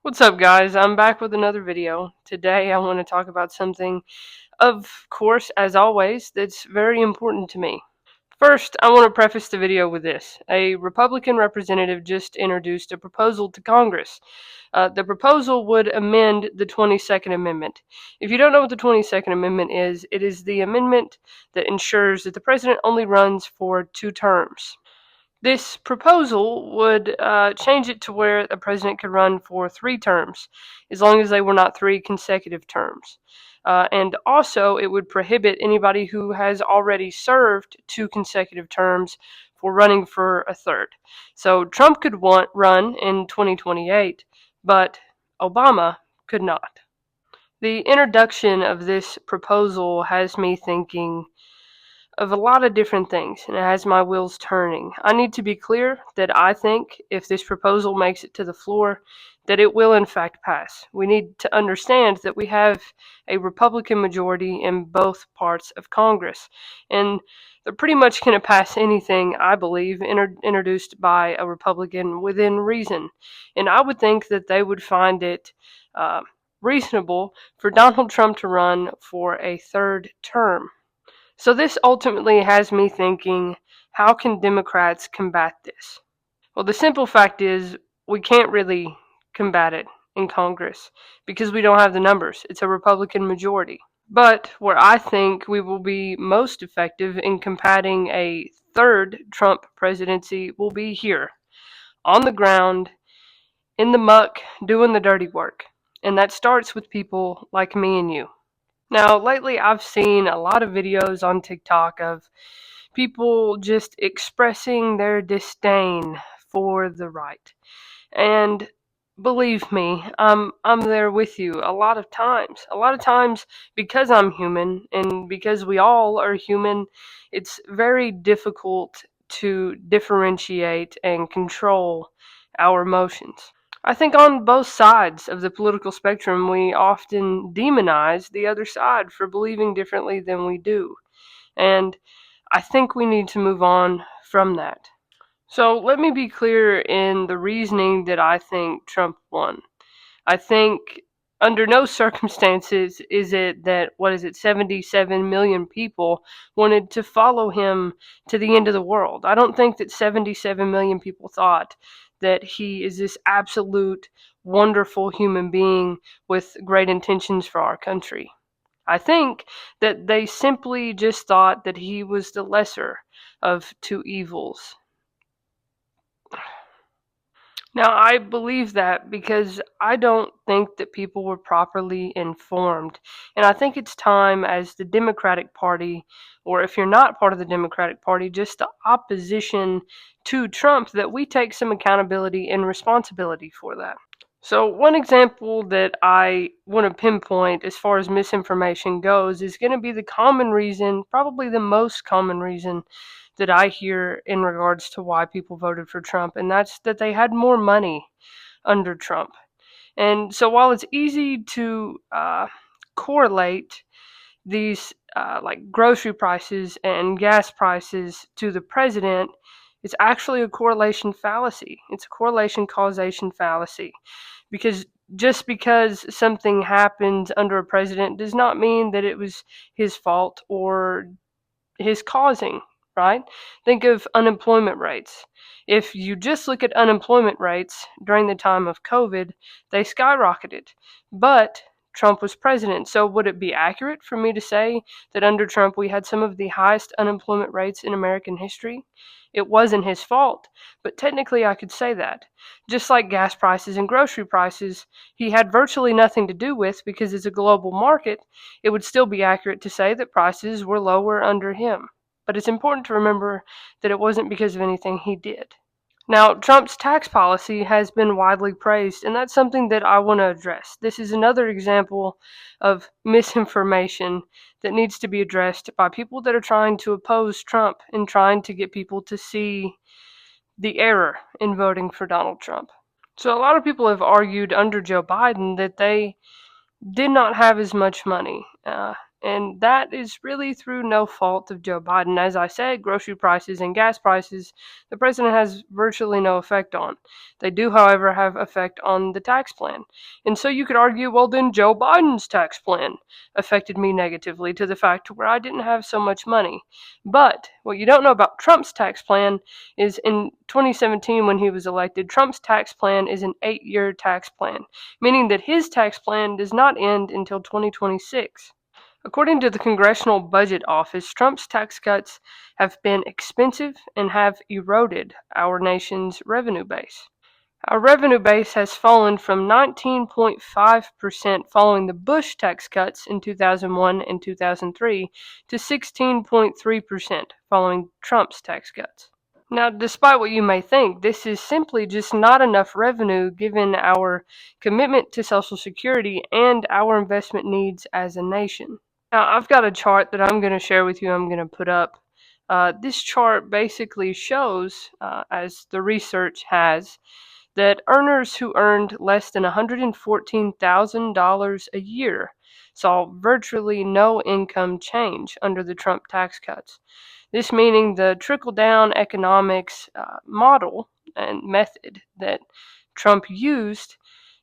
What's up, guys? I'm back with another video. Today, I want to talk about something, of course, as always, that's very important to me. First, I want to preface the video with this. A Republican representative just introduced a proposal to Congress. The proposal would amend the 22nd Amendment. If you don't know what the 22nd Amendment is, it is the amendment that ensures that the president only runs for 2 terms. This proposal would change it to where a president could run for 3 terms, as long as they were not 3 consecutive terms. And also, it would prohibit anybody who has already served 2 consecutive terms for running for a third. So Trump could run in 2028, but Obama could not. The introduction of this proposal has me thinking of a lot of different things, and it has my wheels turning. I need to be clear that I think if this proposal makes it to the floor, that it will in fact pass. We need to understand that we have a Republican majority in both parts of Congress, and they're pretty much going to pass anything, I believe, introduced by a Republican within reason. And I would think that they would find it reasonable for Donald Trump to run for a third term. So this ultimately has me thinking, how can Democrats combat this? Well, the simple fact is we can't really combat it in Congress because we don't have the numbers. It's a Republican majority. But where I think we will be most effective in combating a third Trump presidency will be here, on the ground, in the muck, doing the dirty work. And that starts with people like me and you. Now, lately I've seen a lot of videos on TikTok of people just expressing their disdain for the right. And believe me, I'm there with you a lot of times. A lot of times, because I'm human and because we all are human, it's very difficult to differentiate and control our emotions. I think on both sides of the political spectrum, we often demonize the other side for believing differently than we do. And I think we need to move on from that. So let me be clear in the reasoning that I think Trump won. I think under no circumstances is it that, 77 million people wanted to follow him to the end of the world. I don't think that 77 million people thought that he is this absolute wonderful human being with great intentions for our country. I think that they simply just thought that he was the lesser of two evils. Now, I believe that because I don't think that people were properly informed. And I think it's time, as the Democratic Party, or if you're not part of the Democratic Party, just the opposition to Trump, that we take some accountability and responsibility for that. So, one example that I want to pinpoint as far as misinformation goes is going to be the common reason, probably the most common reason that I hear in regards to why people voted for Trump, and that's that they had more money under Trump. And so, while it's easy to correlate these like grocery prices and gas prices to the president, it's actually a correlation fallacy. It's a correlation causation fallacy because just because something happened under a president does not mean that it was his fault or his causing, right? Think of unemployment rates. If you just look at unemployment rates during the time of COVID, they skyrocketed. But Trump was president. So would it be accurate for me to say that under Trump we had some of the highest unemployment rates in American history? It wasn't his fault, but technically I could say that. Just like gas prices and grocery prices, he had virtually nothing to do with because it's a global market. It would still be accurate to say that prices were lower under him. But it's important to remember that it wasn't because of anything he did. Now, Trump's tax policy has been widely praised, and that's something that I want to address. This is another example of misinformation that needs to be addressed by people that are trying to oppose Trump and trying to get people to see the error in voting for Donald Trump. So, a lot of people have argued under Joe Biden that they did not have as much money. And that is really through no fault of Joe Biden. As I said, grocery prices and gas prices, the president has virtually no effect on. They do, however, have effect on the tax plan. And so you could argue, well, then Joe Biden's tax plan affected me negatively to the fact where I didn't have so much money. But what you don't know about Trump's tax plan is in 2017 when he was elected, Trump's tax plan is an 8-year tax plan, meaning that his tax plan does not end until 2026. According to the Congressional Budget Office, Trump's tax cuts have been expensive and have eroded our nation's revenue base. Our revenue base has fallen from 19.5% following the Bush tax cuts in 2001 and 2003 to 16.3% following Trump's tax cuts. Now, despite what you may think, this is simply just not enough revenue given our commitment to Social Security and our investment needs as a nation. Now, I've got a chart that I'm going to share with you. I'm going to put up. This chart basically shows, as the research has, that earners who earned less than $114,000 a year saw virtually no income change under the Trump tax cuts. This meaning the trickle-down economics model and method that Trump used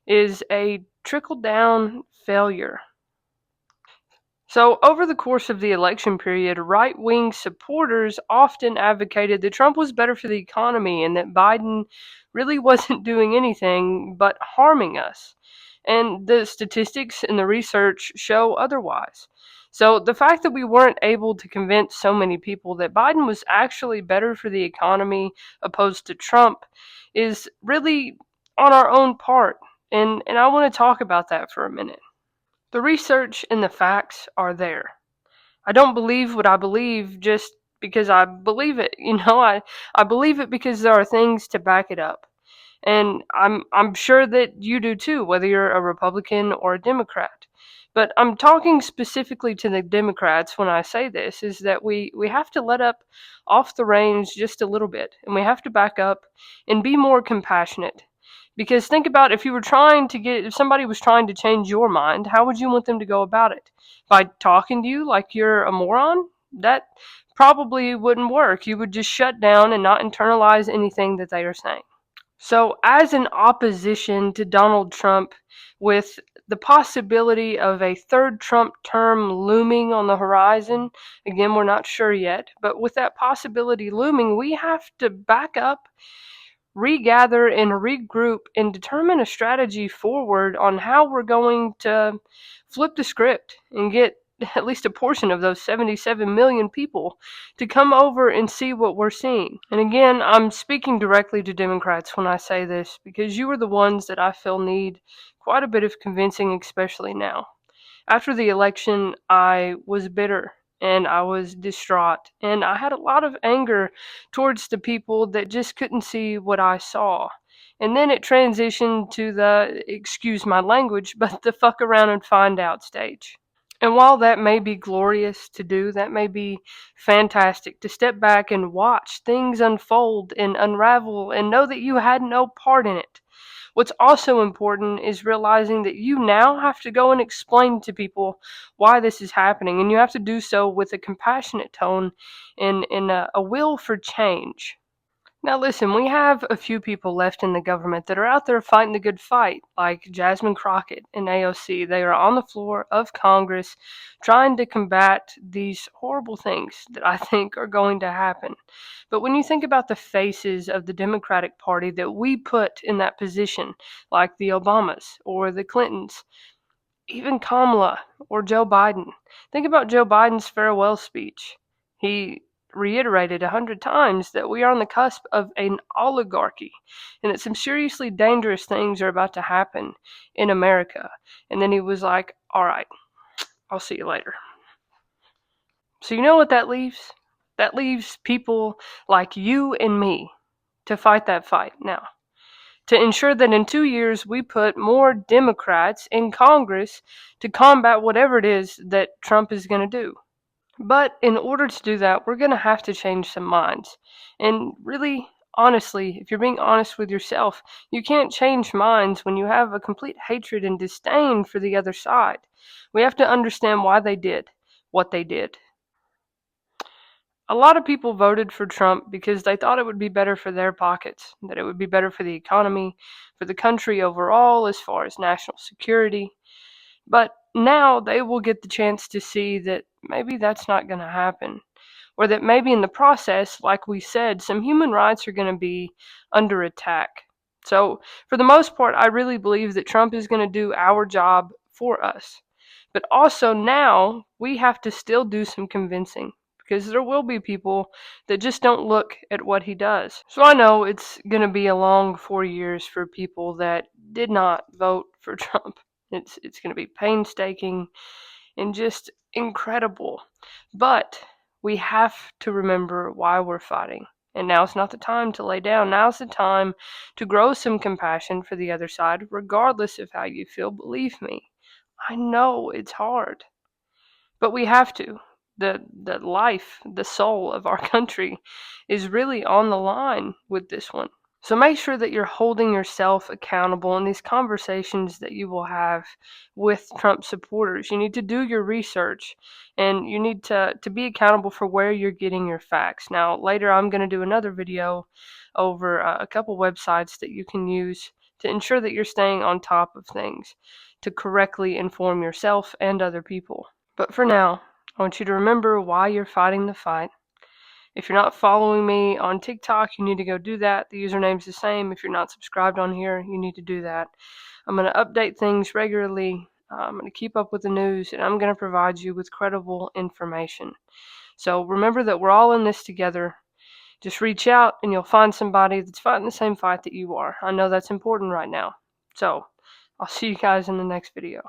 is a trickle-down failure. So, over the course of the election period, right-wing supporters often advocated that Trump was better for the economy and that Biden really wasn't doing anything but harming us. And the statistics and the research show otherwise. So, the fact that we weren't able to convince so many people that Biden was actually better for the economy opposed to Trump is really on our own part. And I want to talk about that for a minute. The research and the facts are there. I don't believe what I believe just because I believe it. I believe it because there are things to back it up. And I'm sure that you do too, whether you're a Republican or a Democrat. But I'm talking specifically to the Democrats when I say this, is that we have to let up off the reins just a little bit, and we have to back up and be more compassionate. Because think about if somebody was trying to change your mind, how would you want them to go about it? By talking to you like you're a moron? That probably wouldn't work. You would just shut down and not internalize anything that they are saying. So, as an opposition to Donald Trump, with the possibility of a third Trump term looming on the horizon, again, we're not sure yet, but with that possibility looming, we have to back up, regather, and regroup and determine a strategy forward on how we're going to flip the script and get at least a portion of those 77 million people to come over and see what we're seeing. And again, I'm speaking directly to Democrats when I say this because you are the ones that I feel need quite a bit of convincing, especially now. After the election, I was bitter and I was distraught, and I had a lot of anger towards the people that just couldn't see what I saw. And then it transitioned to the, excuse my language, but the fuck around and find out stage. And while that may be glorious to do, that may be fantastic to step back and watch things unfold and unravel and know that you had no part in it. What's also important is realizing that you now have to go and explain to people why this is happening, and you have to do so with a compassionate tone and a will for change. Now, listen, we have a few people left in the government that are out there fighting the good fight, like Jasmine Crockett and AOC. They are on the floor of Congress trying to combat these horrible things that I think are going to happen. But when you think about the faces of the Democratic Party that we put in that position, like the Obamas or the Clintons, even Kamala or Joe Biden, think about Joe Biden's farewell speech. He reiterated 100 times that we are on the cusp of an oligarchy and that some seriously dangerous things are about to happen in America. And then he was like, all right, I'll see you later. So you know what that leaves? That leaves people like you and me to fight that fight now. To ensure that in 2 years we put more Democrats in Congress to combat whatever it is that Trump is going to do. But in order to do that, we're going to have to change some minds. And really, honestly, if you're being honest with yourself, you can't change minds when you have a complete hatred and disdain for the other side. We have to understand why they did. what they did. A lot of people voted for Trump because they thought it would be better for their pockets, that it would be better for the economy, for the country overall, as far as national security. But now they will get the chance to see that maybe that's not going to happen. Or that maybe in the process, like we said, some human rights are going to be under attack. So, for the most part, I really believe that Trump is going to do our job for us. But also now, we have to still do some convincing because there will be people that just don't look at what he does. So I know it's going to be a long 4 years for people that did not vote for Trump. It's going to be painstaking and just incredible. But we have to remember why we're fighting. And now's not the time to lay down. Now's the time to grow some compassion for the other side, regardless of how you feel. Believe me, I know it's hard, but we have to. The life, the soul of our country is really on the line with this one. So make sure that you're holding yourself accountable in these conversations that you will have with Trump supporters. You need to do your research and you need to be accountable for where you're getting your facts. Now, later I'm going to do another video over a couple websites that you can use to ensure that you're staying on top of things, to correctly inform yourself and other people. But for now, I want you to remember why you're fighting the fight. If you're not following me on TikTok, you need to go do that. The username's the same. If you're not subscribed on here, you need to do that. I'm going to update things regularly. I'm going to keep up with the news, and I'm going to provide you with credible information. So remember that we're all in this together. Just reach out, and you'll find somebody that's fighting the same fight that you are. I know that's important right now. So I'll see you guys in the next video.